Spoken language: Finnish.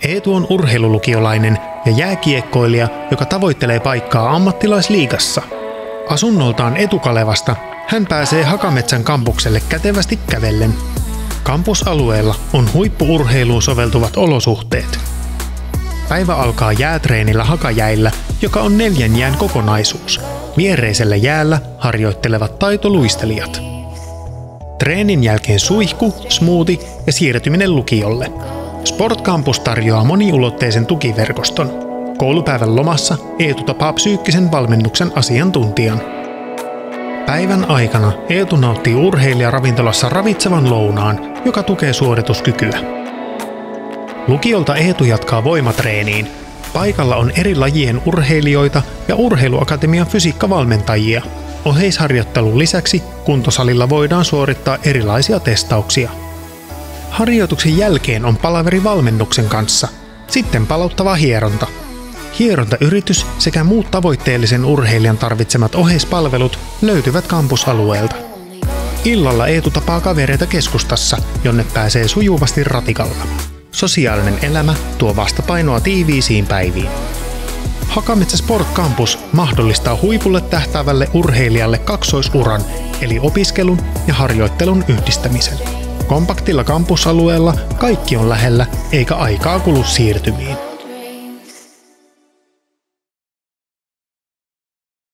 Eetu on urheilulukiolainen ja jääkiekkoilija, joka tavoittelee paikkaa ammattilaisliigassa. Asunnoltaan Etukalevasta hän pääsee Hakametsän kampukselle kätevästi kävellen. Kampusalueella on huippu-urheiluun soveltuvat olosuhteet. Päivä alkaa jäätreenillä Hakajäillä, joka on 4 jään kokonaisuus. Viereisellä jäällä harjoittelevat taitoluistelijat. Treenin jälkeen suihku, smoothie ja siirtyminen lukiolle. Sport Campus tarjoaa moniulotteisen tukiverkoston. Koulupäivän lomassa Eetu tapaa psyykkisen valmennuksen asiantuntijan. Päivän aikana Eetu nauttii urheilijaravintolassa ravitsevan lounaan, joka tukee suorituskykyä. Lukiolta Eetu jatkaa voimatreeniin. Paikalla on eri lajien urheilijoita ja urheiluakatemian fysiikkavalmentajia. Oheisharjoittelun lisäksi kuntosalilla voidaan suorittaa erilaisia testauksia. Harjoituksen jälkeen on palaveri valmennuksen kanssa. Sitten palauttava hieronta. Hierontayritys sekä muut tavoitteellisen urheilijan tarvitsemat oheispalvelut löytyvät kampusalueelta. Illalla Eetu tapaa kavereita keskustassa, jonne pääsee sujuvasti ratikalla. Sosiaalinen elämä tuo vastapainoa tiiviisiin päiviin. Hakametsä Sport Campus mahdollistaa huipulle tähtäävälle urheilijalle kaksoisuran, eli opiskelun ja harjoittelun yhdistämisen. Kompaktilla kampusalueella kaikki on lähellä eikä aikaa kulu siirtymiin.